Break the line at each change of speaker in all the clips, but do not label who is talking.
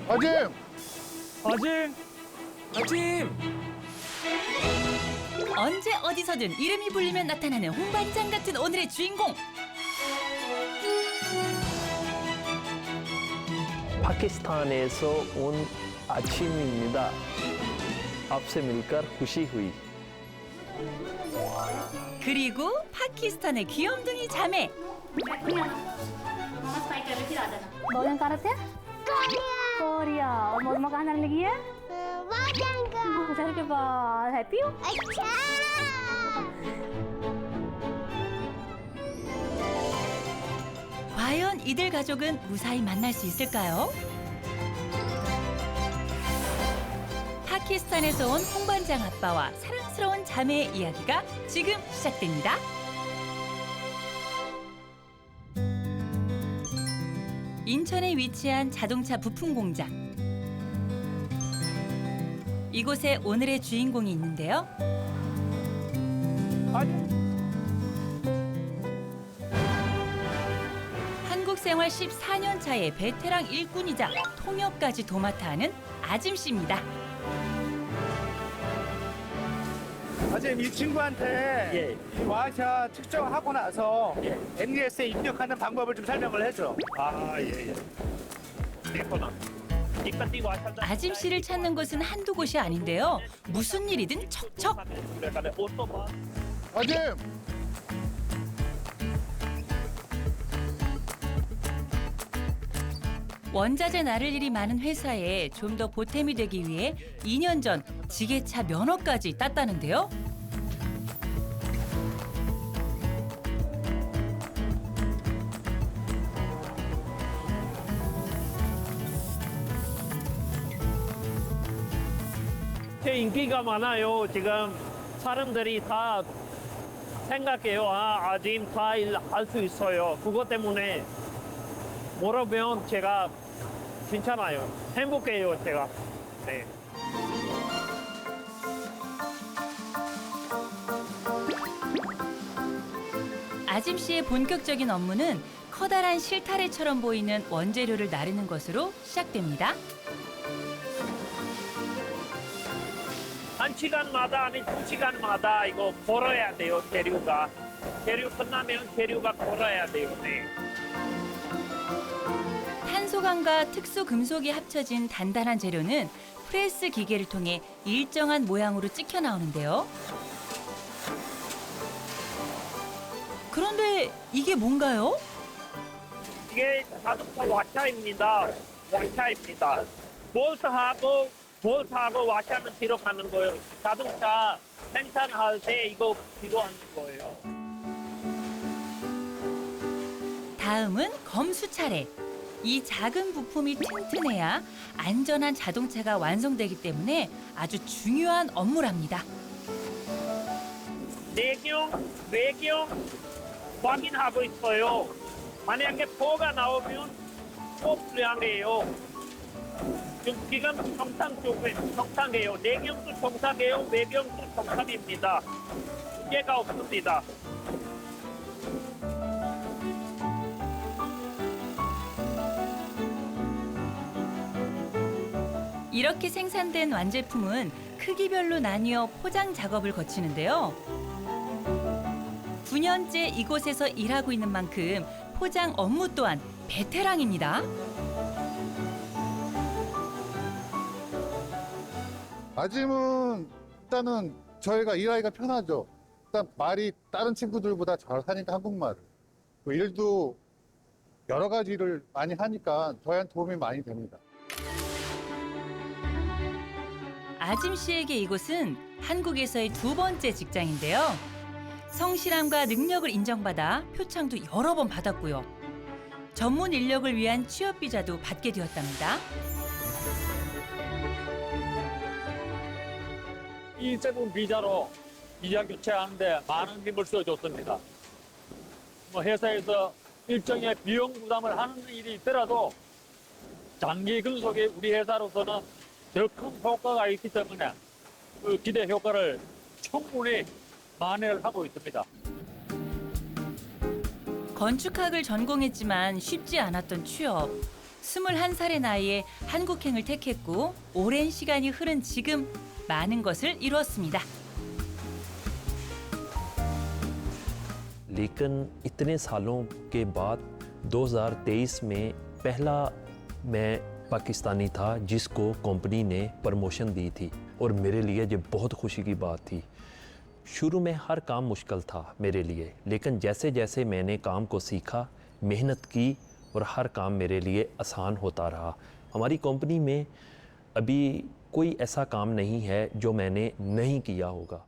아짐!
아짐! 아짐!
언제 어디서든 이름이 불리면 나타나는 홍반장 같은 오늘의 주인공.
파키스탄에서 온 아침입니다. आपसे मिलकर खुशी हुई.
그리고 파키스탄의 귀염둥이 자매.
Mama spiker tidak ada.
Bau yang karetnya? Korea. Mau makanan lagi ya?
Bajangga.
Cari coba. Happy yuk?
Acha.
과연 이들 가족은 무사히 만날 수 있을까요? 파키스탄에서 온 홍반장 아빠와 사랑스러운 자매의 이야기가 지금 시작됩니다. 인천에 위치한 자동차 부품 공장. 이곳에 오늘의 주인공이 있는데요. 한국 생활 14년 차의 베테랑 일꾼이자 통역까지 도맡아 하는 아짐 씨입니다.
아짐, 이 친구한테 이 와샤 측정하고 나서 NES에 입력하는 방법을 좀 설명을 해줘.
아짐 씨를 찾는 곳은 한두 곳이 아닌데요. 무슨 일이든 척척.
아짐!
원자재 나를 일이 많은 회사에 좀 더 보탬이 되기 위해 2년 전 지게차 면허까지 땄다는데요.
제 인기가 많아요. 지금 사람들이 다 생각해요. 아짐 다 일 할 수 있어요. 그것 때문에 물어보면 제가 괜찮아요. 행복해요, 제가. 네.
아짐 씨의 본격적인 업무는 커다란 실타래처럼 보이는 원재료를 나르는 것으로 시작됩니다.
1시간마다 아니 2시간마다 이거 걸어야 돼요, 재료가. 재료 끝나면 재료가 걸어야 돼요. 네.
탄소광과 특수 금속이 합쳐진 단단한 재료는 프레스 기계를 통해 일정한 모양으로 찍혀 나오는데요. 그런데 이게 뭔가요?
이게 자동차 와샤입니다. 와샤입니다. 볼트하고 와샤는 들어가는 거예요. 자동차 생산할 때 이거 필요한 거예요.
다음은 검수 차례. 이 작은 부품이 튼튼해야 안전한 자동차가 완성되기 때문에 아주 중요한 업무랍니다.
내경 확인하고 있어요. 만약에 포가 나오면 포 불량이에요. 지금 정상이에요. 내경도 정상이에요. 외경도 정상입니다. 문제가 없습니다.
이렇게 생산된 완제품은 크기별로 나뉘어 포장 작업을 거치는데요. 9년째 이곳에서 일하고 있는 만큼 포장 업무 또한 베테랑입니다.
아짐은 일단은 저희가 일하기가 편하죠. 일단 말이 다른 친구들보다 잘하니까 한국말을. 그 일도 여러 가지 일을 많이 하니까 저희한테 도움이 많이 됩니다.
아짐 씨에게 이곳은 한국에서의 두 번째 직장인데요. 성실함과 능력을 인정받아 표창도 여러 번 받았고요. 전문 인력을 위한 취업 비자도 받게 되었답니다.
이 제품 비자로 비자 교체하는데 많은 힘을 써줬습니다. 회사에서 일정의 비용 부담을 하는 일이 있더라도 장기 근속에 우리 회사로서는 더 큰 효과가 있기 때문에 그 기대 효과를 충분히 만회를 하고 있습니다.
건축학을 전공했지만 쉽지 않았던 취업. 21살의 나이에 한국행을 택했고 오랜 시간이 흐른 지금 많은 것을 이루었습니다.
लेकिन इतने सालों के बाद 2023 में पहला मैं पाकिस्तानी था जिसको कंपनी ने प्रमोशन दी थी और मेरे लिए ये बहुत खुशी की बात थी। शुरू में हर काम मुश्किल था मेरे लिए, लेकिन जैसे जैसे मैंने काम को सीखा, मेहनत की और हर काम मेरे लिए आसान होता रहा। हमारी कंपनी में अभी कोई ऐसा काम नहीं है जो मैंने नहीं किया होगा।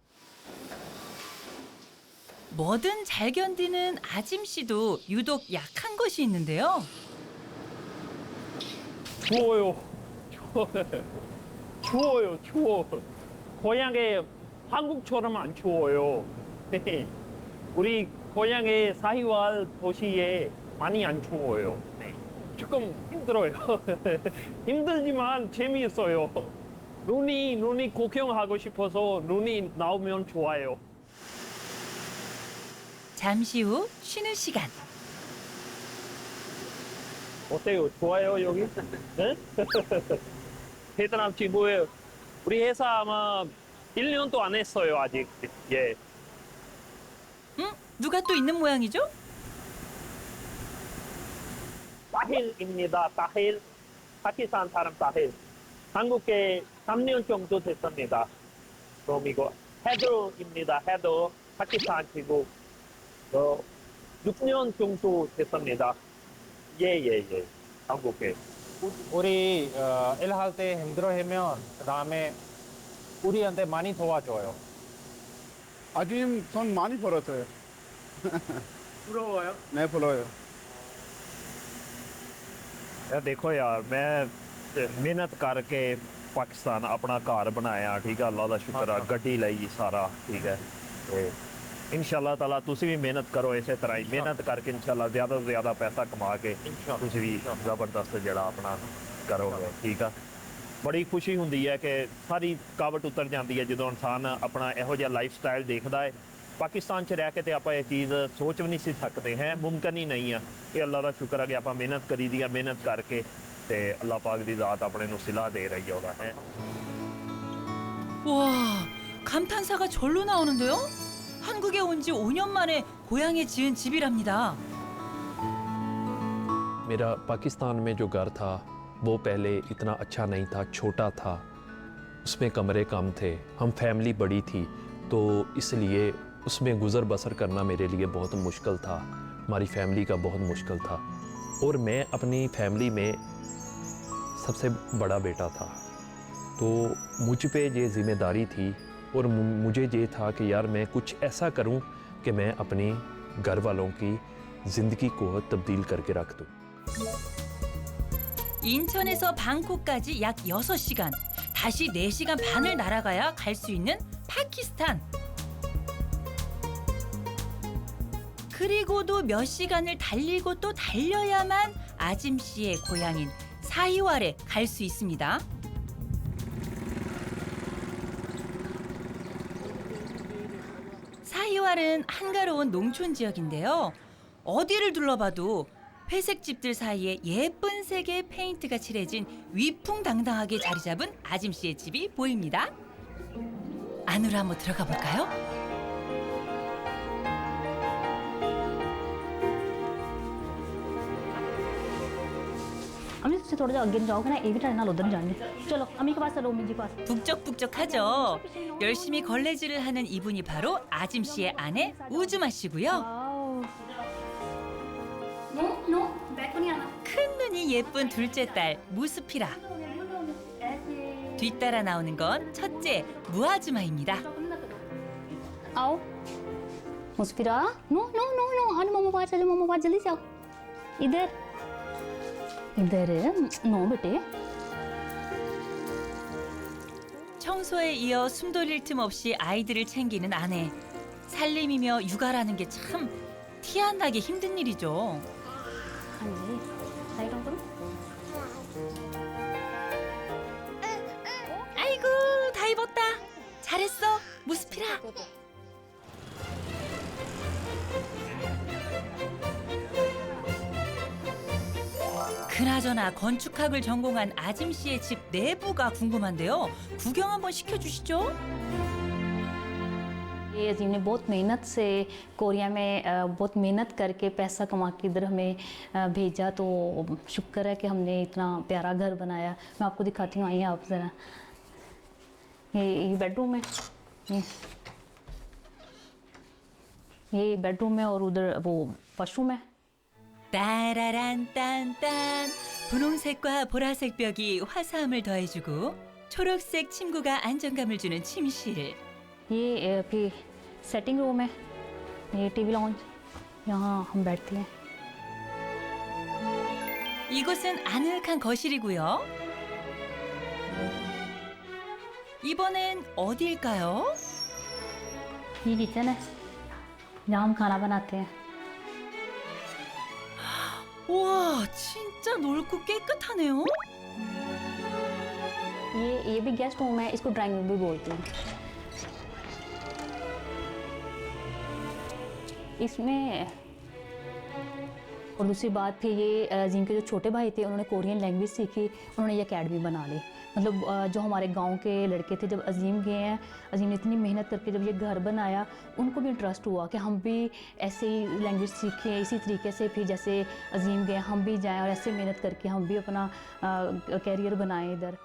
뭐든 잘 견디는 아짐 씨도 유독 약한 것이 있는데요.
추워요. 추워요. 추워. 고향에 한국처럼 안 추워요. 우리 고향의 사히왈 도시에 많이 안 추워요. 네. 조금 힘들어요. 힘들지만 재미있어요. 눈이 구경하고 싶어서 눈이 나오면 좋아요.
잠시 후 쉬는 시간.
어때요? 좋아요 여기? 네? 베트남 친구예요. 우리 회사 아마 1년도 안 했어요 아직. 예.
누가 또 있는 모양이죠?
타힐입니다. 타힐. 파키스탄 사람 타힐. 한국에 3년 정도 됐습니다. 그럼 이거 헤더입니다. 헤더. 파키스탄 친구. 6년 정도 됐습니다. 예. 한국에.
우리 일할 때 힘들어하면 그다음에 우리한테 많이 도와줘요.
아짐 돈 많이 벌었어요.
부러워요?
네, 벌어요.
यार देखो यार मैं मेहनत करके पाकिस्तान अपना घर बनाया ठीक है अल्लाह का शुक्र है गड्डी लाई सारा ठीक है ते इंशाल्लाह ताला तुसी भी मेहनत करो इसे तरह ही मेहनत करके इंशाल्लाह ज्यादा से ज्यादा पैसा कमा के तुसी भी जबरदस्त जड़ा अपना करोगे ठीक है बड़ी खुशी हुंदी है कि सारी कावट उतर जाती है जो इंसान अपना ਇਹੋ ਜਿਹਾ ਲਾਈਫ ਸਟਾਈਲ ਦੇਖਦਾ ਹੈ ਪਾਕਿਸਤਾਨ 'ਚ ਰਹਿ ਕੇ ਤੇ ਆਪਾਂ ਇਹ ਚੀਜ਼ ਸੋਚ ਵੀ ਨਹੀਂ ਸੀ ਸਕਦੇ ਹੈ ਮੁਮਕਿਨ ਹੀ ਨਹੀਂ ਆ ਇਹ ਅੱਲਾਹ ਦਾ ਸ਼ੁਕਰ ਹੈ ਕਿ ਆਪਾਂ ਮਿਹਨਤ ਕਰੀ ਦੀ ਆ ਮਿਹਨਤ ਕਰਕੇ ਤੇ ਅੱਲਾਹ ਪਾਕ ਦੀ ਜ਼ਾਤ ਆਪਣੇ ਨੂੰ ਸਿਲਾ ਦੇ ਰਹੀ ਉਹਦਾ ਹੈ
와, 감탄사가 절로 나오는데요? 한국에 온 지 5년 만에 고향에 지은 집이랍니다.
मेरा पाकिस्तान में जो घर था वो पहले इतना अच्छा नहीं था, छोटा था, उसमें कमरे कम थे, हम फैमिली बड़ी थी तो इसलिए उसमें गुज़र बसर करना मेरे लिए बहुत मुश्किल था, हमारी फैमिली का बहुत मुश्किल था और मैं अपनी फैमिली में सबसे बड़ा बेटा था तो मुझ पे ये ज़िम्मेदारी थी और मुझे ये था कि यार मैं कुछ ऐसा करूं कि मैं अपनी घर वालों की ज़िंदगी को तब्दील करके रख दूं।
인천에서 방콕까지 약 6시간, 다시 4시간 반을 날아가야 갈 수 있는 파키스탄. 그리고도 몇 시간을 달리고 또 달려야만 아짐 씨의 고향인 사히왈에 갈 수 있습니다. 사히왈은 한가로운 농촌 지역인데요. 어디를 둘러봐도 회색 집들 사이에 예쁜 색의 페인트가 칠해진 위풍당당하게 자리 잡은 아짐 씨의 집이 보입니다. 안으로 한번 들어가 볼까요?
अम्मी से थोड़ा सा आगे जाओगे ना, एक ही टाइम उधर जाएंगे। चलो अम्मी के पास चलो, अम्मी जी के पास।
북적북적하죠. 열심히 걸레질을 하는 이분이 바로 아짐 씨의 아내 우즈마 씨고요.
नो नो बैक को नहीं आना।
큰 눈이 예쁜 둘째 딸 무스피라. 뒤따라 나오는 건 첫째 무아즈마입니다.
आओ मुस्फिरा। नो नो नो नो आने मम्मा पास चलो, मम्मा पास जल्दी से आओ। इधर इधर नो बेटे।
청소에 이어 숨 돌릴 틈 없이 아이들을 챙기는 아내. 살림이며 육아라는 게 참 티 안 나게 힘든 일이죠.
हाँ जी साइड ऑन करो।
아이고 다 입었다. 잘했어 무스피라. 그나저나 건축학을 전공한 아짐 씨의 집 내부가 궁금한데요. 구경 한번 시켜주시죠.
ये अजीम ने बहुत मेहनत से कोरिया में बहुत मेहनत करके पैसा कमा के इधर हमें भेजा, तो शुक्र है कि हमने इतना प्यारा घर बनाया। मैं आपको दिखाती हूँ, आइए आप ज़रा। ये बेडरूम है, ये बेडरूम है और उधर वो वॉशरूम है।
따라란 딴딴 분홍색과 보라색 벽이 화사함을 더해주고 초록색 침구가 안정감을 주는 침실.
ये फिर सेटिंग रूम है, ये टीवी लाउंज, यहाँ हम बैठते हैं।
이곳은 아늑한 거실이고요. 이번엔 어디일까요?
ये किचन है, जहाँ हम खाना बनाते हैं।
우와, 진짜 넓고 깨끗하네요.
ये भी गेस्ट रूम है, इसको ड्राइंग रूम भी बोलते हैं। इसमें और दूसरी बात फिर ये अजीम के जो छोटे भाई थे, उन्होंने कोरियन लैंग्वेज सीखी, उन्होंने ये अकेडमी बना ली। मतलब जो हमारे गांव के लड़के थे, जब अजीम गए हैं, अजीम ने इतनी मेहनत करके जब ये घर बनाया, उनको भी इंटरेस्ट हुआ कि हम भी ऐसे ही लैंग्वेज सीखें, इसी तरीके से फिर जैसे अजीम गए हम भी जाएं और ऐसे मेहनत करके हम भी अपना कैरियर बनाएं इधर।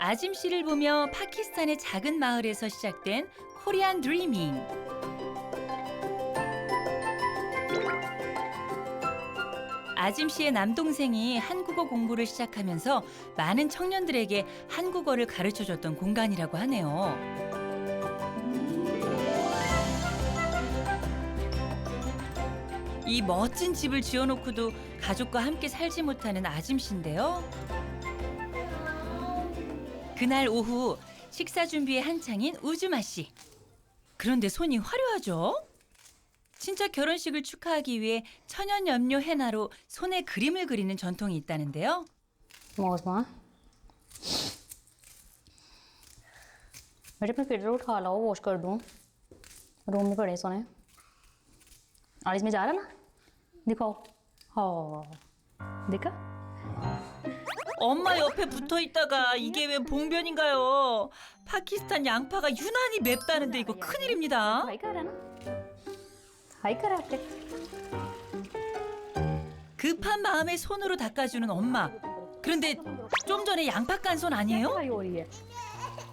아짐 씨를 보며 파키스탄의 작은 마을에서 시작된 코리안 드리밍. 아짐 씨의 남동생이 한국어 공부를 시작하면서 많은 청년들에게 한국어를 가르쳐줬던 공간이라고 하네요. 이 멋진 집을 지어놓고도 가족과 함께 살지 못하는 아짐 씨인데요. 그날 오후 식사 준비에 한창인 우즈마 씨. 그런데 손이 화려하죠? 친척 결혼식을 축하하기 위해 천연염료 헤나로 손에 그림을 그리는 전통이 있다는데요.
मौसमा बेटे अपने फिल्टर उठा लाओ, वॉश कर दूँ। रूम में पड़े सोने और इसमें जा रहा ना, दिखाओ। हाँ देखा?
엄마 옆에 붙어 있다가 이게 왜 봉변인가요? 파키스탄 양파가 유난히 맵다는데 이거 큰일입니다.
हाई कर रहा ना, हाई कर रहा है।
급한 마음에 손으로 닦아주는 엄마. 그런데 좀 전에 양파 깐 손 아니에요?
हो रही है,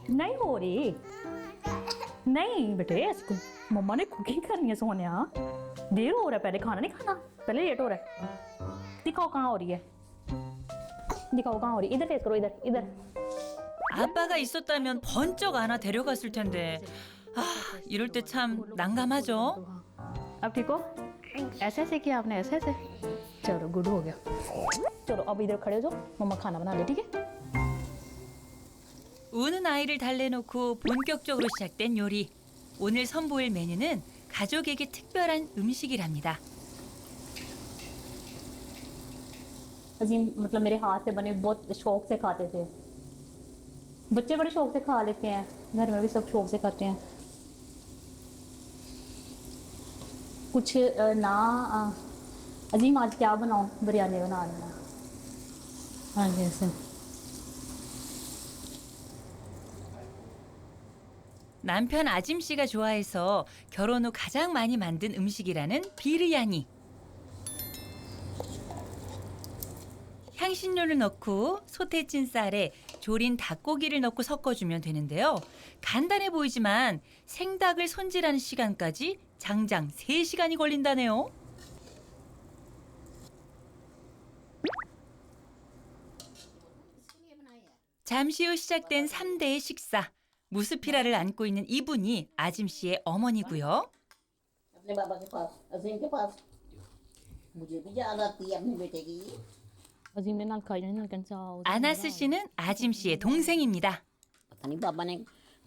नहीं हो रही, नहीं बेटे इसको मम्मा ने कुकिंग करनी है सोने। देर हो रहा है, पहले खाना नहीं खाना, पहले लेट हो रहा है। दिखाओ कहाँ हो रही है, दिखाओ कहाँ हो रही है। इधर फेस करो, इधर इधर।
아빠가 있었다면 번쩍 안아 데려갔을 텐데. 아, 이럴 때 참 난감하죠.
अब ठीक हो? ऐसे ऐसे किया आपने, ऐसे ऐसे। चलो गुड हो गया। चलो अब इधर खड़े हो जाओ, मम्मा खाना बना ले, ठीक है?
우는 아이를 달래놓고 본격적으로 시작된 요리. 오늘 선보일 메뉴는 가족에게 특별한 음식이랍니다.
अजीम मतलब मेरे हाथ से बने बहुत शौक से खाते थे। बच्चे बड़े शौक से खा लेते हैं, घर में भी सब शौक से खाते हैं। कुछ ना अजीम आज क्या बनाऊं? बिरयानी बना लेना। हाँ जी ऐसे।
남편 아짐 씨가 좋아해서 결혼 후 가장 많이 만든 음식이라는 비르야니. 향신료를 넣고 소태찐 쌀에 조린 닭고기를 넣고 섞어주면 되는데요. 간단해 보이지만 생닭을 손질하는 시간까지 장장 3시간이 걸린다네요. 잠시 후 시작된 3대의 식사. 무스피라를 안고 있는 이분이 아짐 씨의 어머니고요.
अपने बाबा के पास, अजीम के पास। मुझे भी याद आती है अपने बेटे की।
अजीम ने नाल खाई नाल कंसा।
아나스 씨는 아짐 씨의 동생입니다.
पता नहीं बाबा ने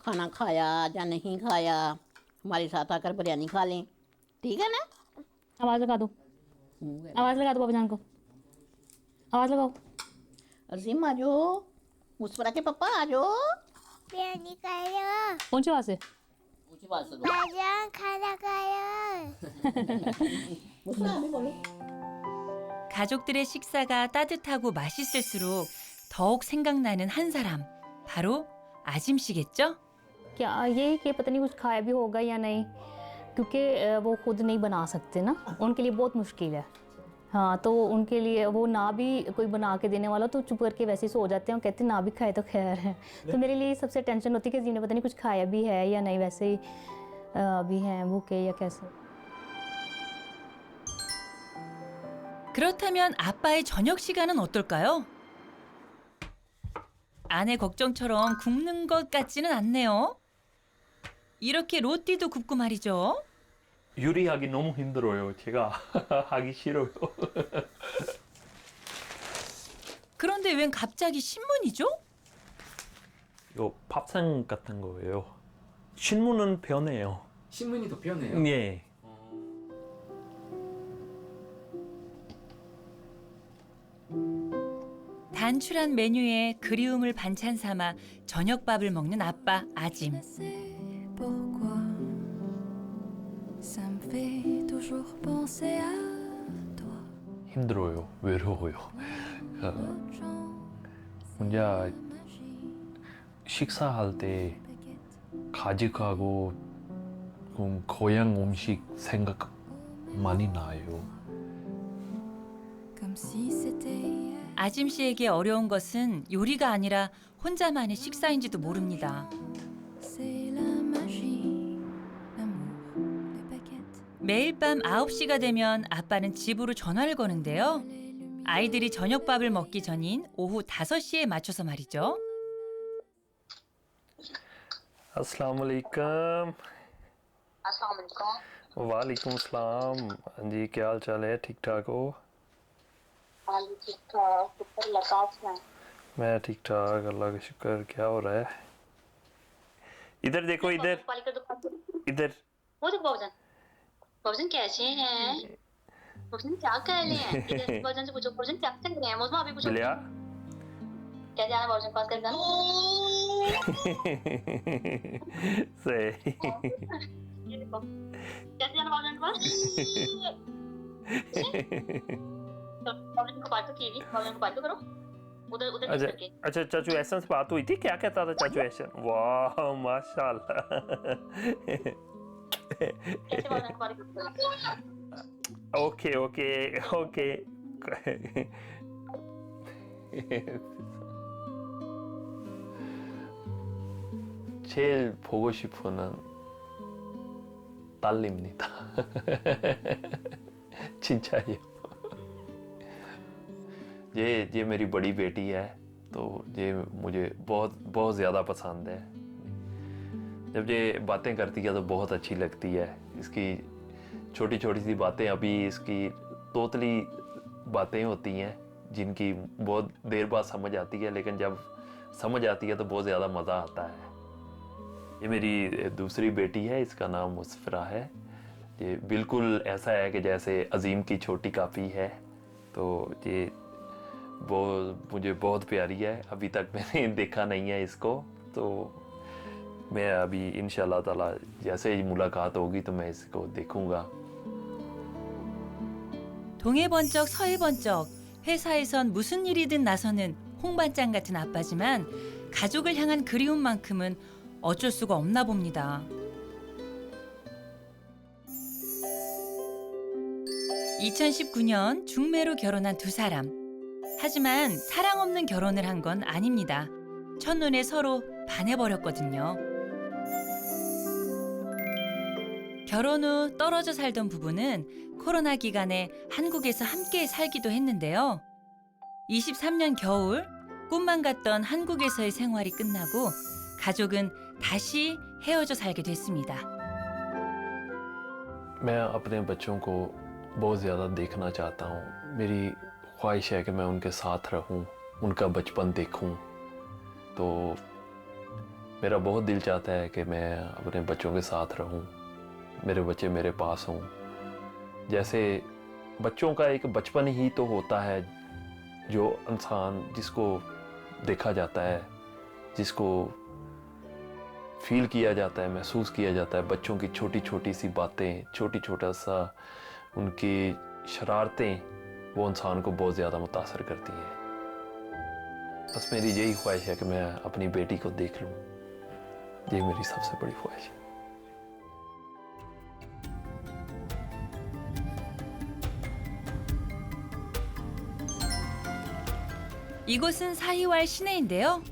खाना खाया या नहीं खाया, हमारे साथ आकर बिरयानी खा लें, ठीक है ना?
आवाज लगा दो, आवाज लगा दो बाबा जान को, आवाज लगाओ।
अजीम आ जाओ, मुस्कुरा के पापा आ जाओ।
बिरयानी खायो,
ऊंची आवाज से।
ऊंची बात से
बाजान खाना खायो।
मुस्कुरा भी बोलो।
가족들의 식사가 따뜻하고 맛있을수록 더욱 생각나는 한 사람, 바로 아짐 씨겠죠?
क्या ये कि पता नहीं कुछ खाया भी होगा या नहीं, क्योंकि वो खुद नहीं बना सकते ना, उनके लिए बहुत मुश्किल है। हाँ, तो उनके लिए वो ना भी कोई बना के देने वाला तो चुप करके वैसे ही सो जाते हैं और कहते हैं ना भी खाए तो खैर है। तो मेरे लिए सबसे टेंशन होती है कि जी ने पता नहीं कुछ खाया भी है या नहीं, वैसे ही अभी हैं भूखे या कैसे।
그렇다면 아빠의 저녁 시간은 어떨까요? 아내 걱정처럼 굽는 것 같지는 않네요. 이렇게 로띠도 굽고 말이죠.
요리하기 너무 힘들어요. 제가 하기 싫어요.
그런데 웬 갑자기 신문이죠?
이거 밥상 같은 거예요. 신문은 편해요.
신문이 더 편해요.
예.
단출한 메뉴에 그리움을 반찬 삼아 저녁밥을 먹는 아빠 아짐.
힘들어요. 외로워요. 혼자 식사할 때 가족하고 고향 음식 생각 많이 나요.
아짐 씨에게 어려운 것은 요리가 아니라 혼자만의 식사인지도 모릅니다. 매일 밤 9시가 되면 아빠는 집으로 전화를 거는데요. 아이들이 저녁밥을 먹기 전인 오후 5시에 맞춰서 말이죠.
अस्सलाम वालेकुम। वालेकुम सलाम। हाँ जी, क्या हाल चाल है? ठीक ठाक हो? मैं ठीक ठाक, अल्लाह का शुक्र। क्या हो रहा है? इधर देखो, इधर इधर।
वो देखो बाबूजान, बाबूजान कैसे हैं? बाबूजान क्या कर रहे हैं? इधर बाबूजान से पूछो, बाबूजान क्या कर रहे हैं? मौसम अभी पूछो।
लिया?
क्या जाना बाबूजान पास कर जाना?
सही।
ये देखो, कैसे जाना बाबूजान पास? बाबूजान को बात तो की थी, बाबूजान को बात तो करो। उधर उधर
अच्छा
करके।
अच्छा, चाचू एहसन से बात हुई थी? क्या कहता था चाचू एहसन? वाह माशाल्लाह।
कैसे बाबूजान को बात करो?
Okay okay okay. 제일 보고 싶은 딸입니다. 진짜요. ये मेरी बड़ी बेटी है, तो ये मुझे बहुत बहुत ज़्यादा पसंद है। जब ये बातें करती है तो बहुत अच्छी लगती है। इसकी छोटी छोटी सी बातें, अभी इसकी तोतली बातें होती हैं जिनकी बहुत देर बाद समझ आती है, लेकिन जब समझ आती है तो बहुत ज़्यादा मज़ा आता है। ये मेरी दूसरी बेटी है, इसका नाम मुस्फरा है। ये बिल्कुल ऐसा है कि जैसे अजीम की छोटी कापी है, तो ये मुझे बहुत प्यारी है। अभी तक मैंने देखा नहीं है इसको, तो मैं अभी इंशाल्लाह ताला जैसे ही मुलाकात होगी तो मैं इसको देखूंगा।
동해 번쩍 서해 번쩍 회사에선 무슨 일이든 나서는 홍반장 같은 아빠지만 가족을 향한 그리움만큼은 어쩔 수가 없나 봅니다. 2019년 중매로 결혼한 두 사람. 하지만 사랑 없는 결혼을 한 건 아닙니다. 첫눈에 서로 반해버렸거든요. 결혼 후 떨어져 살던 부부는 코로나 기간에 한국에서 함께 살기도 했는데요. 23년 겨울 꿈만 같던 한국에서의 생활이 끝나고 가족은 다시 헤어져 살게 됐습니다.
मैं अपने बच्चों को बहुत ज़्यादा देखना चाहता हूँ। मेरी ख्वाहिश है कि मैं उनके साथ रहूँ, उनका बचपन देखूँ। तो मेरा बहुत दिल चाहता है कि मैं अपने बच्चों के साथ रहूँ, मेरे बच्चे मेरे पास हों। जैसे बच्चों का एक बचपन ही तो होता है जो इंसान जिसको देखा जाता है, जिसको फील किया जाता है, महसूस किया जाता है। बच्चों की छोटी छोटी सी बातें, छोटा सा उनकी शरारतें, वो इंसान को बहुत ज़्यादा मुतासर करती हैं। बस मेरी यही ख्वाहिश है कि मैं अपनी बेटी को देख लूँ, ये मेरी सबसे बड़ी ख्वाहिश है।
이곳은 사히왈 시내인데요.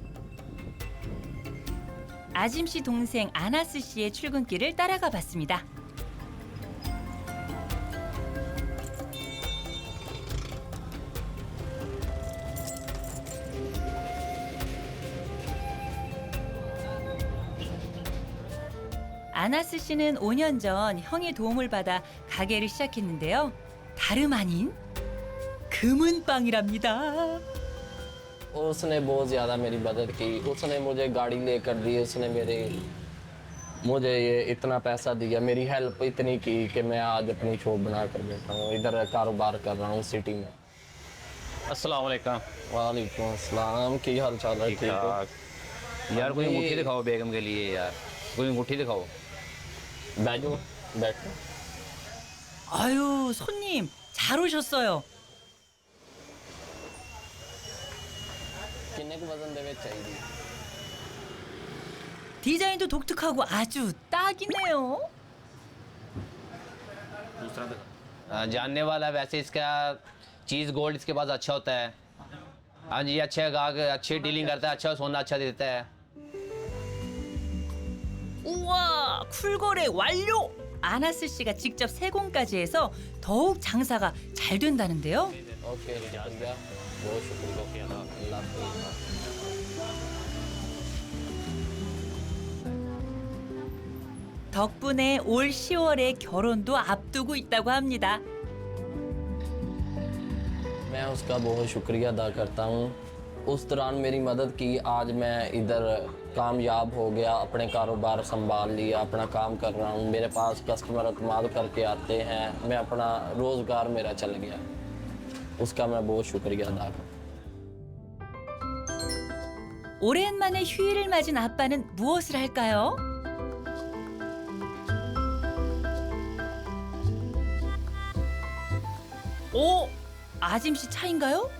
아짐 씨 동생 아나스 씨의 출근길을 따라가 봤습니다. 아나스 씨는 5년 전 형의 도움을 받아 가게를 시작했는데요. 다름 아닌 금은빵이랍니다.
उसने बहुत ज़्यादा मेरी मदद की। उसने मुझे गाड़ी लेकर दी, उसने मुझे ये इतना पैसा दिया, मेरी हेल्प इतनी की कि मैं आज अपनी शॉप बना कर बैठा हूँ, इधर कारोबार कर रहा हूँ सिटी में।
अस्सलाम वालेकुम।
वालेकुम अस्सलाम, की हाल चाल है? ठीक
ठाक। यार कोई अंगूठी दिखाओ बेगम के लिए, यार कोई अंगूठी दिखाओ।
बैठो बैठो।
아유, 손님 잘 오셨어요.
किन्ने को वजन देवे चाहिए?
디자인도 독특하고 아주 딱이네요.
जानने वाला वैसे इसका चीज़ गोल्ड इसके पास अच्छा होता है। हाँ जी, अच्छे गाहक अच्छी डीलिंग करता है, अच्छा सोना अच्छा देता है।
우와, 쿨거래 완료! 아나스 씨가 직접 세공까지 해서 더욱 장사가 잘 된다는데요.
ओके शुक्रिया, बहुत शुक्रिया, अल्लाह हाफ़िज़।
덕분에 올 10월에 결혼도 앞두고 있다고 합니다.
मैं उसका बहुत शुक्रिया अदा करता हूँ। उस दौरान मेरी मदद की, आज मैं इधर कामयाब हो गया, अपने कारोबार संभाल लिया, अपना काम कर रहा हूँ, मेरे पास कस्टमर अतमाद करके आते हैं, मैं अपना रोज़गार मेरा चल गया, उसका मैं बहुत शुक्रिया अदा करता हूँ।
오랜만에 휴일을 맞은 아빠는 무엇을 할까요? 오! 아짐 씨 차인가요?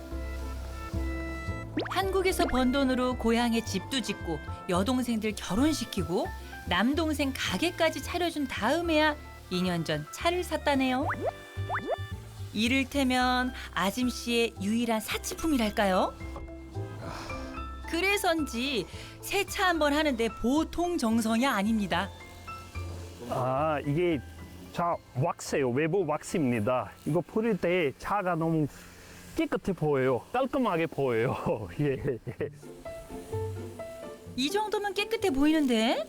한국에서 번 돈으로 고향에 집도 짓고 여동생들 결혼시키고 남동생 가게까지 차려준 다음에야 2년 전 차를 샀다네요. 이를테면 아짐 씨의 유일한 사치품이랄까요? 그래서인지 세차 한번 하는데 보통 정성이 아닙니다.
아, 이게 차 왁스예요. 외부 왁스입니다. 이거 뿌릴 때 차가 너무 깨끗해 보여요. 깔끔하게 보여요. 예.
이 정도면 깨끗해 보이는데?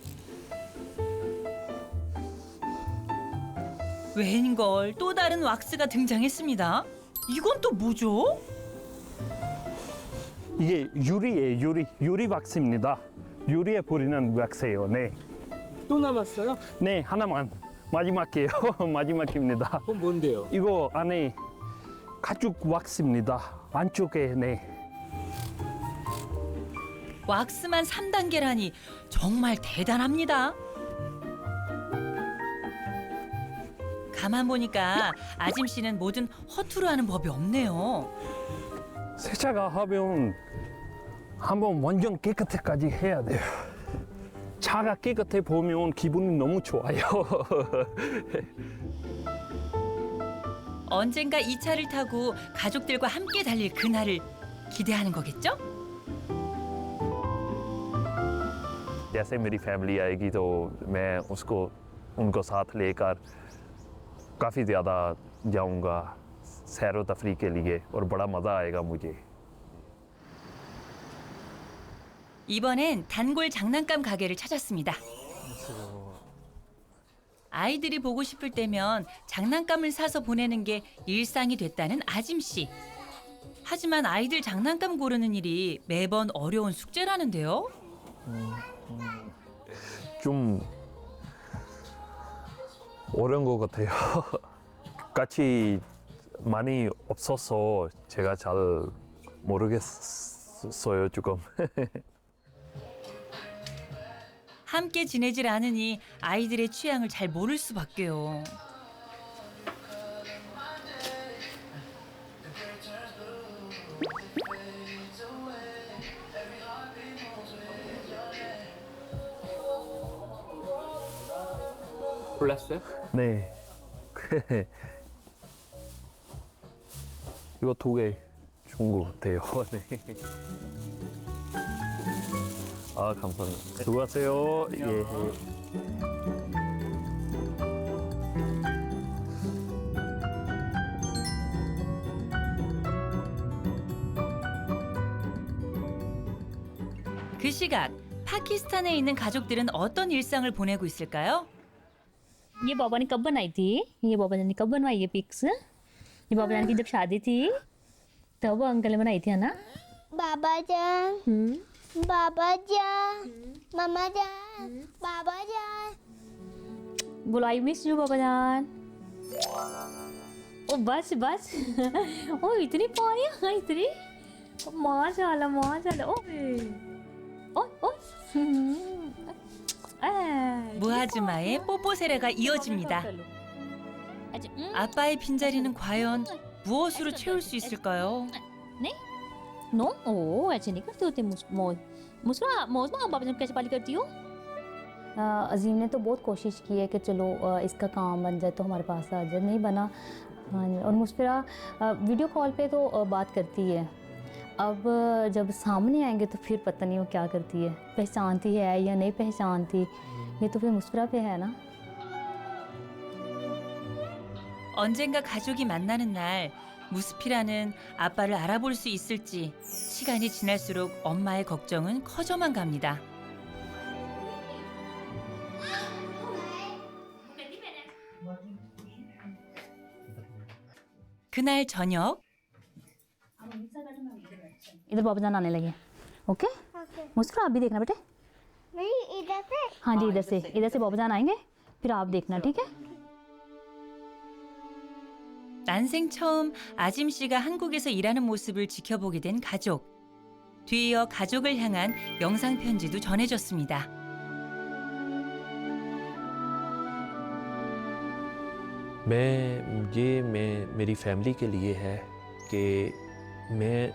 웬걸 또 다른 왁스가 등장했습니다. 이건 또 뭐죠?
이게 유리예요. 유리 왁스입니다. 유리에 뿌리는 왁스예요. 네.
또 남았어요?
네, 하나만. 마지막이에요. 마지막입니다.
그건 뭔데요?
이거 안에 가죽 왁스입니다. 안쪽에 네.
왁스만 3단계라니 정말 대단합니다. 가만 보니까 아짐 씨는 뭐든 허투루 하는 법이 없네요.
세차가 하면 한번 완전 깨끗해까지 해야 돼요. 차가 깨끗해 보면 기분이 너무 좋아요.
언젠가 이 차를 타고 가족들과 함께 달릴 그날을 기대하는 거겠죠?
जैसे मेरी फैमिली आएगी तो मैं उनको साथ लेकर काफ़ी ज़्यादा जाऊंगा सैर व तफरी के लिए और बड़ा मज़ा आएगा मुझे।
이번엔 단골 장난감 가게를 찾았습니다. 아이들이 보고 싶을 때면 장난감을 사서 보내는 게 일상이 됐다는 아짐 씨. 하지만 아이들 장난감 고르는 일이 매번 어려운 숙제라는데요.
좀 어려운 것 같아요. 같이 많이 없어서 제가 잘 모르겠어요, 조금.
함께 지내질 않으니 아이들의 취향을 잘 모를 수밖에요.
골랐어요?
네. 이거 2개 좋은 것 같아요. 네. 아, 감사합니다. 수고하세요. 예.
그 시각 파키스탄에 있는 가족들은 어떤 일상을 보내고 있을까요?
ये बाबा ने कब बनाई थी? ये बाबा ने कब बनवाई ये पिक्स? ये बाबा जान की जब शादी थी तब अंकल ने बनाई थी है ना?
बाबा जान, बाबा जान, मामा जान, बाबा जान।
बोलो आई मिस यू बाबा जान। ओ बस बस ओ इतनी पानी हाँ इतनी माशाल्लाह ओ
무아즈마의 뽀뽀 세례가 이어집니다. 아빠의 빈자리는 과연 무엇으로 채울 수 있을까요?
नो ओ ऐसे नहीं करते होते मौसमा बाबा जब कैसे पाली करती हो? अजीम ने तो बहुत कोशिश की है कि चलो इसका काम बन जाए तो हमारे पास आ जाए, नहीं बना। और मुस्फिरा वीडियो कॉल पे तो बात करती है, अब जब सामने आएंगे तो फिर पता नहीं वो क्या करती है, पहचानती है या नहीं पहचानती, ये तो फिर मुस्फिरा पे है ना।
언젠가 가족이 만나는 날 무스피라는 아빠를 알아볼 수 있을지 시간이 지날수록 엄마의 걱정은 커져만 갑니다. 그날 저녁
इधर बाबा जान आने लगे। ओके मुस्कुरा आप भी देखना बेटे।
नहीं इधर से।
हाँ जी इधर से बाबा जान आएंगे फिर आप देखना ठीक है।
난생 처음 아짐 씨가 한국에서 일하는 모습을 지켜보게 된 가족. 뒤이어 가족을 향한 영상 편지도 전해졌습니다.
मैं मेरी फैमिली के लिए है कि मैं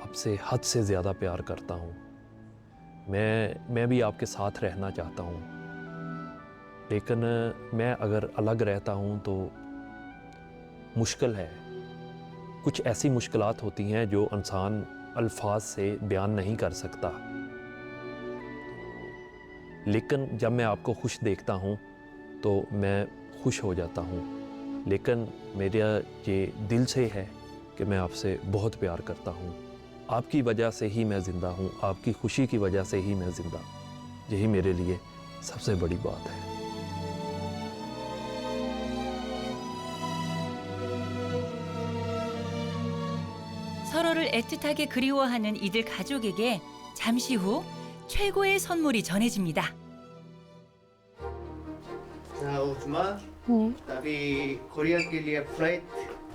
आपसे हद से ज़्यादा प्यार करता हूँ। मैं भी आपके साथ रहना चाहता हूँ, लेकिन मैं अगर अलग रहता हूँ तो मुश्किल है। कुछ ऐसी मुश्किलात होती हैं जो इंसान अल्फाज से बयान नहीं कर सकता, लेकिन जब मैं आपको खुश देखता हूँ तो मैं खुश हो जाता हूँ। लेकिन मेरा ये दिल से है कि मैं आपसे बहुत प्यार करता हूँ। आपकी वजह से ही मैं ज़िंदा हूँ, आपकी खुशी की वजह से ही मैं ज़िंदा। यही मेरे लिए सबसे बड़ी बात है।
서로를 애틋하게 그리워하는 이들 가족에게 잠시 후 최고의 선물이 전해집니다.
उस्मा अभी कोरिया के लिए फ्लाइट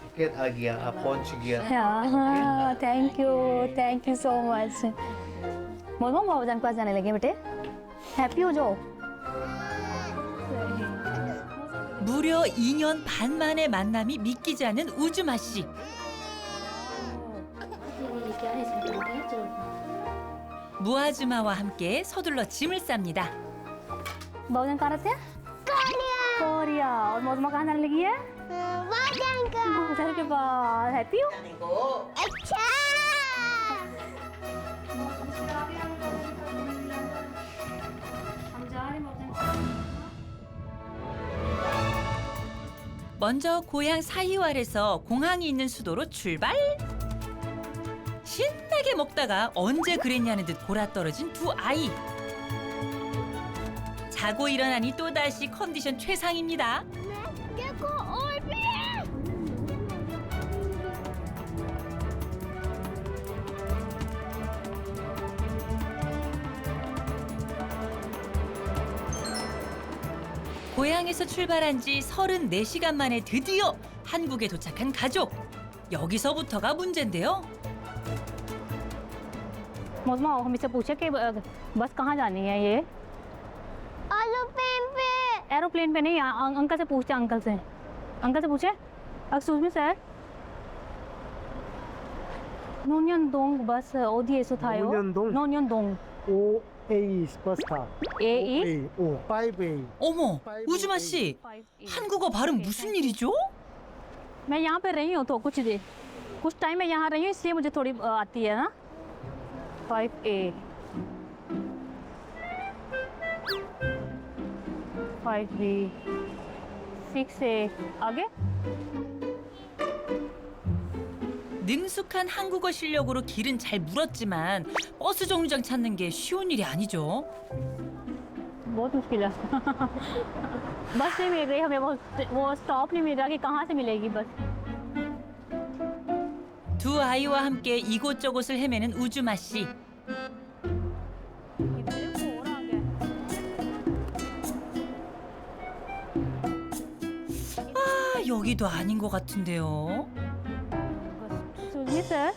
टिकट आ गया, आप पहुंच गया।
हाँ thank you so much. Mohammad Baba Jan के पास जाने लगे बेटे, हैप्पी हो जाओ।
무려 2년 반 만의 만남이 믿기지 않는 우즈마 씨. 무아즈마와 함께 서둘러 짐을 쌉니다.
बाबा जान कहाँ रहते हैं? कोरिया। और मोहम्मद कहाँ जाने लगी है? बाबा जान के पास। हैप्पी हो?
अच्छा।
먼저 고향 사히왈에서 공항이 있는 수도로 출발. 신나게 먹다가 언제 그랬냐는 듯 골아떨어진 두 아이. 자고 일어나니 또다시 컨디션 최상입니다.
देखो और भी।
고향에서 출발한 지 34시간 만에 드디어 한국에 도착한 가족. 여기서부터가 문제인데요.
मोहम्मद हमसे पूछे कि बस कहाँ जानी है ये? एरोप्लेन पे नहीं, अंकल से पूछते, अंकल से पूछे। एक्सक्यूज मी सर, 노년동 बस 어디에서 타요?
노년동?
노년동.
A 버스타.
A
O 5A.
어머, 우주마 씨, 한국어 발음 무슨 일이죠?
मैं यहाँ पे रही हूँ तो कुछ टाइम मैं यहाँ रही हूँ इसलिए मुझे थोड़ी आती है ना 5A 5B 6A आगे
능숙한 한국어 실력으로 길은 잘 물었지만 버스 정류장 찾는 게 쉬운 일이 아니죠.
बहुत मुश्किल है बस नहीं मिल रही हमें वो स्टॉप नहीं मिल रहा कि कहाँ से मिलेगी बस
두 아이와 함께 이곳저곳을 헤매는 우주마 씨. 아, 여기도 아닌 것 같은데요.
सुनिए सर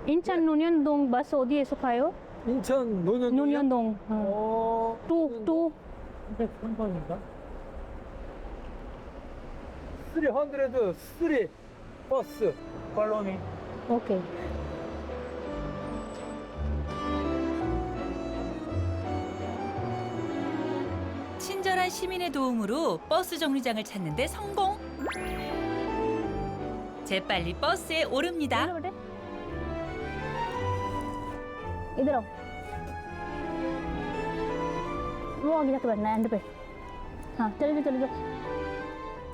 인천 논현동 बस 어디에서 가요?
인천 논현동.
논현동 또
3번인가? 303 버스. Follow me.
오케이
친절한 시민의 도움으로 버스 정류장을 찾는데 성공. 재빨리 버스에 오릅니다.
इधर आओ वो आगे जाके बैठना है एंड पे हाँ चलो चलो चलो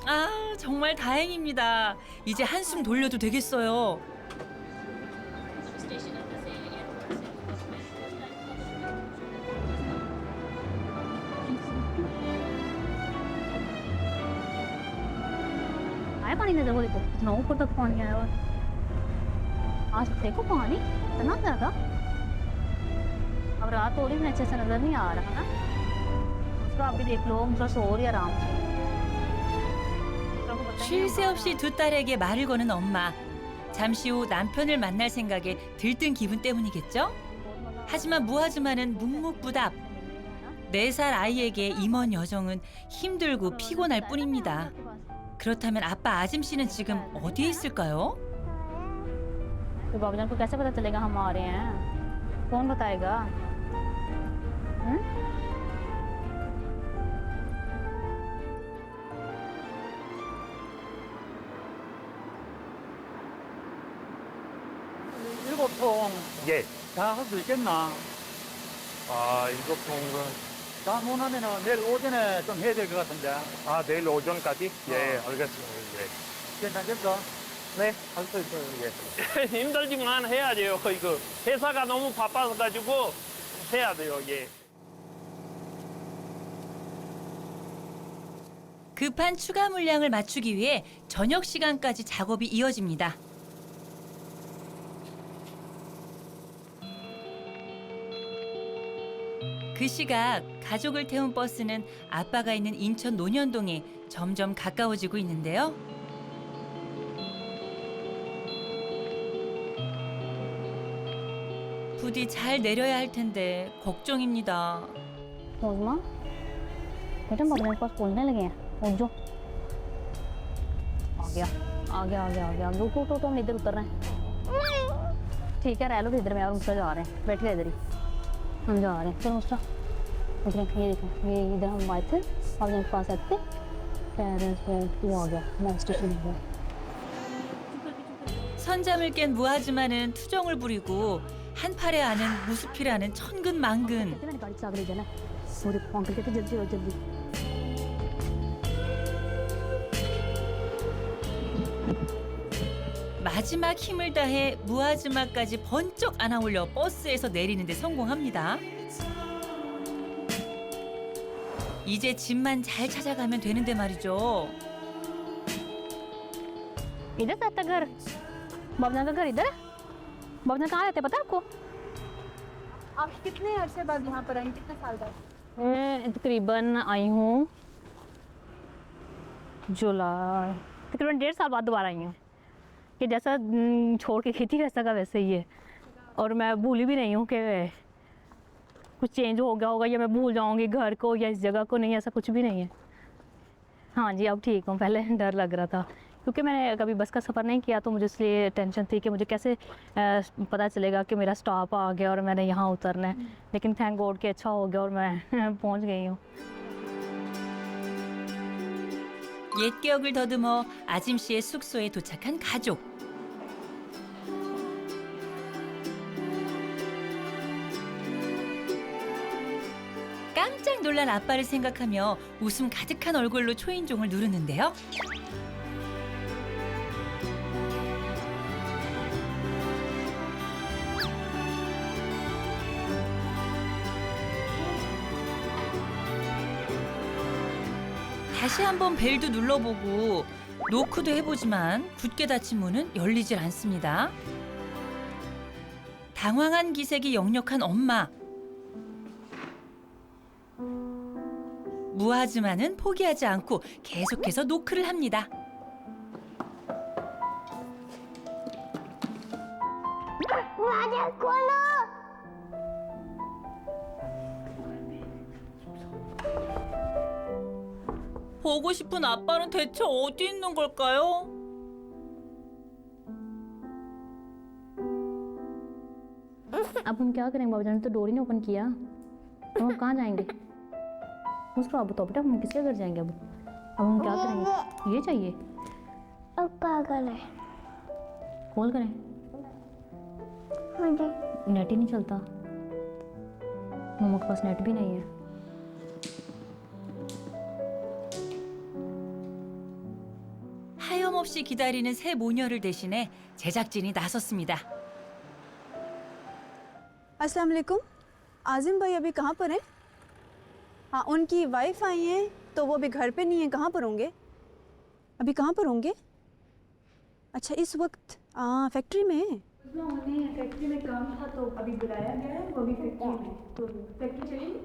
아, 정말 다행입니다. 이제 한숨 돌려도 되겠어요.
आया पानी नजर वो देखो कितना ऊपर तक पानी आया हुआ आज देखो पानी इतना ज्यादा अब रात हो रही है अच्छे से नजर नहीं आ रहा ना उसका आप भी देख लो मतलब सो रही है आराम से
쉴 새 없이 두 딸에게 말을 거는 엄마. 잠시 후 남편을 만날 생각에 들뜬 기분 때문이겠죠? 하지만 무아즈마는 묵묵부답. 4살 아이에게 임원 여정은 힘들고 피곤할 뿐입니다. 그렇다면 아빠 아짐 씨는 지금 어디에 있을까요?
तो बाबूजान को कैसे पता चलेगा हम आ रहे हैं कौन बताएगा
일곱 통
예.
다 할 수 있겠나?
아, 일곱 통은
다 못하면은 내일 오전에 좀 해야 될 것 같은데.
아, 내일 오전까지? 예, 알겠습니다. 예.
괜찮겠어?
네, 할 수 있어요. 예. 힘들지만 해야 돼요. 이거 회사가 너무 바빠서 가지고 해야 돼요. 예.
급한 추가 물량을 맞추기 위해 저녁 시간까지 작업이 이어집니다. 그 시각 가족을 태운 버스는 아빠가 있는 인천 논현동에 점점 가까워지고 있는데요. 부디 잘 내려야 할 텐데 걱정입니다.
रोजमा बेटा बाबूजान के पास बोलने लगे हैं उठ जाओ आ गया आ गया आ गया आ गया रुको तो हम इधर उतर रहे हैं ठीक है रह लो इधर मैं और मुस्ता जा रहे हैं बैठिए इधर ही हम जा रहे हैं चलो मुस्ता उधर ये देखो ये इधर हम आए थे बाबूजान के पास आए थे पेरेंट्स वो आ गया नेक्स्ट स्टेशन हो गया
선잠을 깬 무아즈마는 투정을 부리고 한 팔에 아는 무수피라는 천근만근.
कितने गाड़ी से आगे ले जाना वो देखो अंकल कहते जल्दी आओ जल्दी
마지막 힘을 다해 무아즈마까지 번쩍 안아올려 버스에서 내리는 데 성공합니다. 이제 집만 잘 찾아가면 되는데 말이죠.
इधर से आता घर बाबूजान का घर इधर है बाबूजान कहाँ रहते पता है आपको
आप कितने अरसे बाद यहाँ पर आई कितने साल बाद
मैं तकरीबन आई हूँ जुलाई तकरीबन 1.5 साल बाद दोबारा आई हूँ कि जैसा छोड़ के खेती वैसा का वैसे ही है और मैं भूली भी नहीं हूँ कि कुछ चेंज हो गया होगा या मैं भूल जाऊँगी घर को या इस जगह को नहीं ऐसा कुछ भी नहीं है हाँ जी अब ठीक हूँ पहले डर लग रहा था क्योंकि मैंने कभी बस का सफ़र नहीं किया तो मुझे इसलिए टेंशन थी कि मुझे कैसे पता चलेगा कि मेरा स्टॉप आ गया और मैंने यहाँ उतरना है। लेकिन थैंक गॉड कि अच्छा हो गया और मैं पहुँच गई हूँ।
옛 기억을 더듬어 아짐 씨의 숙소에 도착한 가족. 깜짝 놀란 아빠를 생각하며 웃음 가득한 얼굴로 초인종을 누르는데요. 다시 한번 벨도 눌러보고 노크도 해보지만 굳게 닫힌 문은 열리질 않습니다. 당황한 기색이 역력한 엄마. 무하즈마는 포기하지 않고 계속해서 노크를 합니다. 보고 싶은 아빠는 대체 어디 있는 걸까요?
अब हम क्या करेंगे? बाबूजान ने तो डोर ही नहीं ओपन किया, तो हम कहाँ जाएंगे? मुस्कुरा अब तो बेटा, हम किसके घर जाएंगे अब हम क्या करेंगे? ये चाहिए। अब क्या करें? कॉल करें? नेट ही नहीं चलता, मम्मा के पास नेट भी नहीं है।
하염없이 기다리는 새 모녀를 대신해 제작진이 나섰습니다.
अस्सलाम वालेकुम। आजिम भाई अभी कहाँ पर हैं? हाँ, उनकी वाइफ आई हैं तो वो अभी घर पे नहीं है। कहाँ पर होंगे? अभी कहाँ पर होंगे? अच्छा, इस वक्त फैक्ट्री में है।
फैक्ट्री में काम था तो अभी बुलाया गया है, वो अभी फैक्ट्री में। तो फैक्ट्री चलेंगे?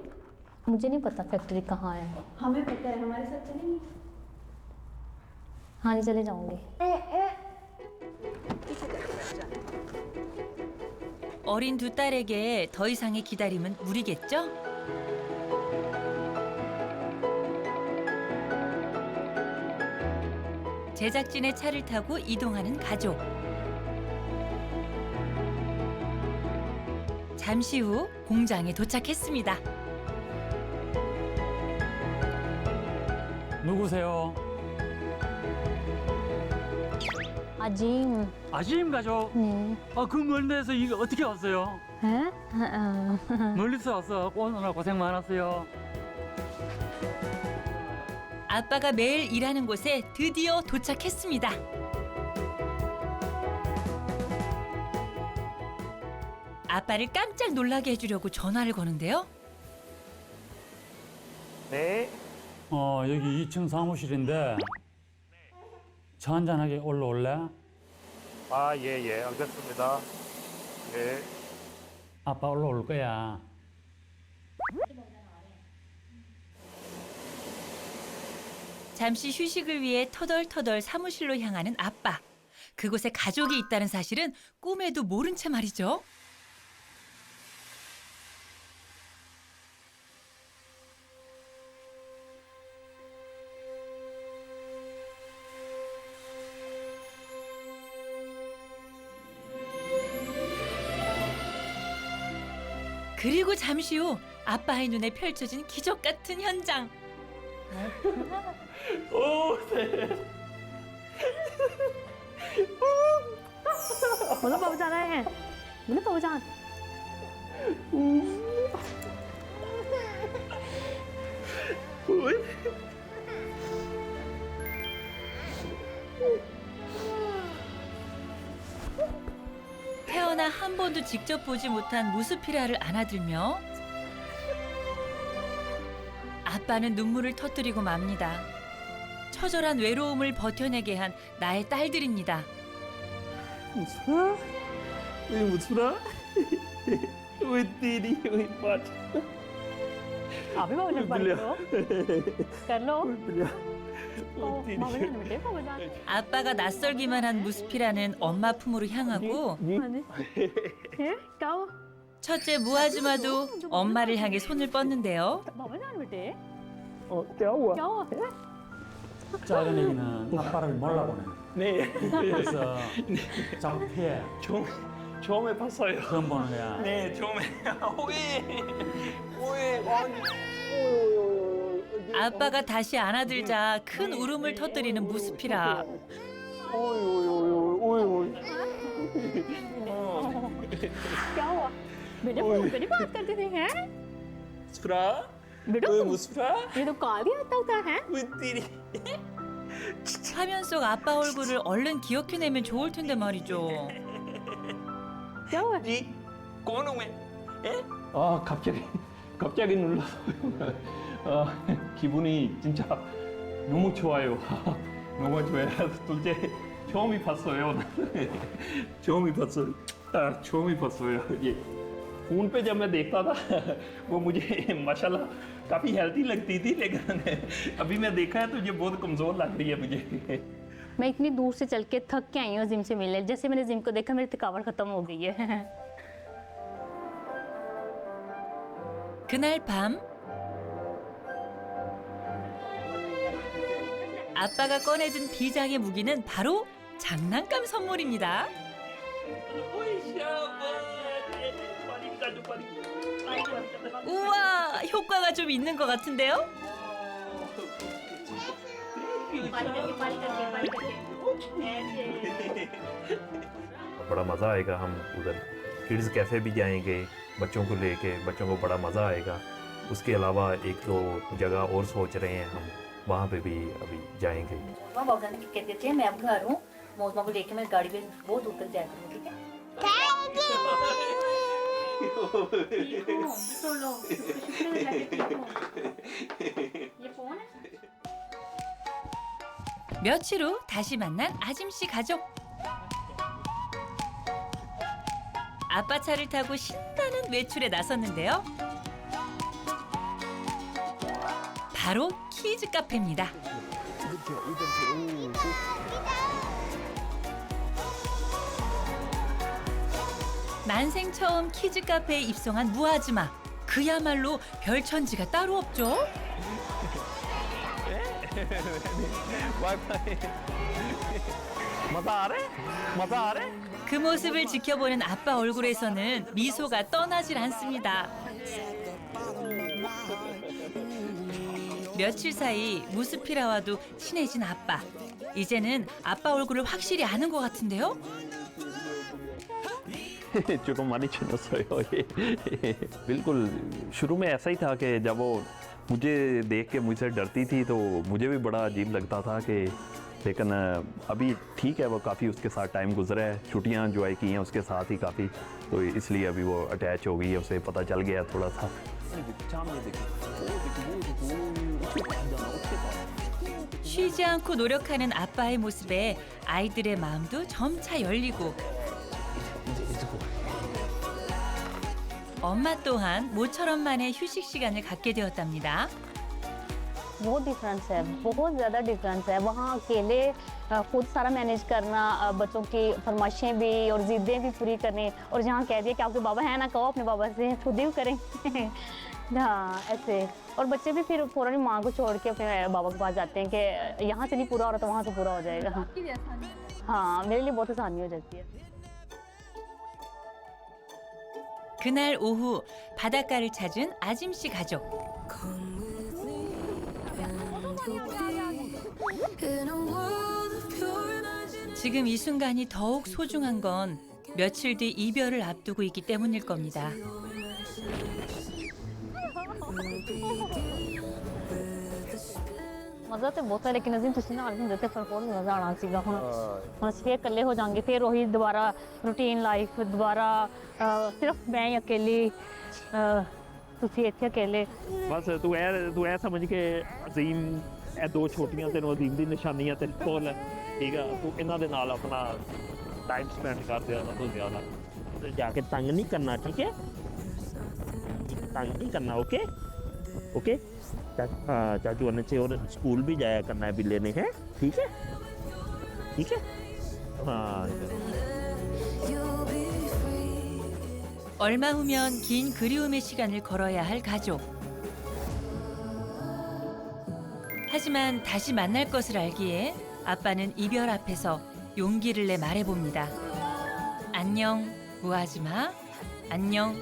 मुझे नहीं पता फैक्ट्री कहाँ है।
हमें पता है, हमारे साथ चलेंगे।
हाँ जी, चले जाऊंगी।
어린 두 딸에게 더 이상의 기다림은 무리겠죠? 제작진의 차를 타고 이동하는 가족. 잠시 후 공장에 도착했습니다.
누구세요?
아짐.
아짐 가족?
네.
그 먼 데서 이거 어떻게 왔어요?
에?
멀리서 왔어. 오느라 고생 많았어요.
아빠가 매일 일하는 곳에 드디어 도착했습니다. 아빠를 깜짝 놀라게 해주려고 전화를 거는데요.
네. 여기 2층 사무실인데 차 한잔하게 올라올래?
아, 예, 알겠습니다. 예.
아빠 올라올 거야.
잠시 휴식을 위해 터덜터덜 사무실로 향하는 아빠. 그곳에 가족이 있다는 사실은 꿈에도 모른 채 말이죠. 그리고 잠시 후 아빠의 눈에 펼쳐진 기적 같은 현장.
오, 네.
बोलो बाबूजान आए हैं। बोलो बाबूजान।
태어나 한 번도 직접 보지 못한 무스피라를 안아들며 아빠는 눈물을 터뜨리고 맙니다. 처절한 외로움을 버텨내게 한 나의 딸들입니다.
무스라? 왜 무스라? 왜 तेरी 왜 बात?
आप ही बाबूजान बात करो। कर लो। बाबूजान बेटे बाबूजान।
아빠가 낯설기만 한 무스피라는 엄마 품으로 향하고 첫째 무아즈마도 엄마를 향해 손을 뻗는데요.
बाबूजान बेटे।
क्या हुआ?
क्या हुआ?
작은 애기는 아빠를 몰라보네.
네.
그래서 장피에
처음에 봤어요.
처음 보는 거야.
네, 처음에.
아빠가 다시 안아들자 큰 울음을 터뜨리는 무스피라.
क्या हुआ बेटा फोन पे नहीं बात करते थे हैं
मुस्कुरा
बेटा
मुस्कुरा
ये तो कॉल भी आता होता है
तेरी
화면 속 아빠 얼굴을 얼른 기억해내면 좋을 텐데 말이죠.
क्या हुआ
जी कौन हूँ मैं 아 갑자기 눌러서 기분이 진짜 너무 좋아요. 너무 좋아요. 둘째 처음이 봤어요. 처음이 봤어요. 처음이 봤어요. ये फोन पे जब मैं देखता था वो मुझे माशाल्लाह काफी हेल्दी लगती थी, लेकिन अभी मैं देखा है तो ये बहुत कमजोर लग रही है मुझे।
मैं इतनी दूर से चल के थक के आई हूँ जिम से मिलने जैसे मैंने जिम को देखा मेरी थकावट खत्म हो गई है
그날 밤 아빠가 꺼내든 비장의 무기는 바로 장난감 선물입니다. 우와, 효과가 좀 있는 것 같은데요?
बड़ा मज़ा आएगा। हम उधर किड्स कैफ़े भी जाएंगे, बच्चों को लेके, बच्चों को बड़ा मज़ा आएगा। उसके अलावा एक दो जगह और सोच रहे हैं हम, वहाँ पे भी अभी जाएंगे।
कहते थे मैं अब घर हूँ मौसमा को लेके मैं गाड़ी पे बहुत दूर तक जाती हूँ ठीक है
며칠 후 다시 만난 아짐씨 가족. 아빠 차를 타고 신나는 외출에 나섰는데요. 바로 키즈 카페입니다. 난생 처음 키즈 카페에 입성한 무아즈마. 그야말로 별천지가 따로 없죠. 그 모습을 지켜보는 아빠 얼굴에서는 미소가 떠나질 않습니다. 며칠 사이 무스피라와도 친해진 아빠. 이제는 아빠 얼굴을 확실히 아는 것 같은데요?
जो 많이 चिन्हस요 बिल्कुल शुरू में ऐसा ही था कि जब वो मुझे देख के मुझसे डरती थी तो मुझे भी बड़ा अजीब लगता था कि लेकिन अभी ठीक है वो काफ़ी उसके साथ टाइम गुजरा है छुट्टियां एंजॉय की हैं उसके साथ ही काफ़ी तो इसलिए अभी वो अटैच हो गई है उसे पता चल गया थोड़ा सा
쉬지 않고 노력하는 아빠의 모습에 아이들의 마음도 점차 열리고 엄마 또한 모처럼만의 휴식 시간을 갖게 되었답니다.
बहुत डिफरेंस है बहुत ज़्यादा डिफरेंस है वहाँ अकेले खुद सारा मैनेज करना बच्चों की फरमाइशें भी और ज़िद्दें भी पूरी करनी और जहाँ कह दिया कि आपके बाबा हैं ना कहो अपने बाबा से खुद ही करेंगे हाँ ऐसे और बच्चे भी फिर फ़ौरन माँ को छोड़ के अपने बाबा के पास जाते हैं कि यहाँ से नहीं पूरा हो रहा तो वहाँ से पूरा हो जाएगा हाँ मेरे लिए बहुत आसानी हो जाती है
그날 오후 바닷가를 찾은 아짐씨 가족. 지금 이 순간이 더욱 소중한 건 며칠 뒤 이별을 앞두고 있기 때문일 겁니다.
मज़ा तो बहुत है लेकिन अजीम तुसी ना आदमी देते पर बहुत मज़ा आना सीगा हम फिर इकट्ठे हो जाएंगे फिर वही दोबारा रूटीन लाइफ दोबारा सिर्फ मैं ही अकेली तुसी इत्थे अकेले
बस तू ऐ समझ के अजीम ਇਹ ਦੋ ਛੋਟੀਆਂ ਤੈਨੂੰ ਅਜ਼ੀਮ ਦੀ ਨਿਸ਼ਾਨੀਆਂ ਤੇਰੇ ਕੋਲ ਹੈ ਠੀਕ ਆ ਤੂੰ ਇਹਨਾਂ ਦੇ ਨਾਲ ਆਪਣਾ ਟਾਈਮ ਸਪੈਂਡ ਕਰ ਦਿਆ ਤੂੰ ਜ਼ਿਆਦਾ ਤੇ ਜਾ ਕੇ ਤੰਗ ਨਹੀਂ ਕਰਨਾ ਠੀਕ ਹੈ ਤੰਗ नहीं करना ओके ओके चाचू आने से और स्कूल भी जाया करना है भी लेने हैं ठीक है हाँ
얼마 후면 긴 그리움의 시간을 걸어야 할 가족. 하지만 다시 만날 것을 알기에 아빠는 이별 앞에서 용기를 내 말해봅니다. 안녕, 무하지마. 안녕,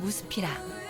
무스피라.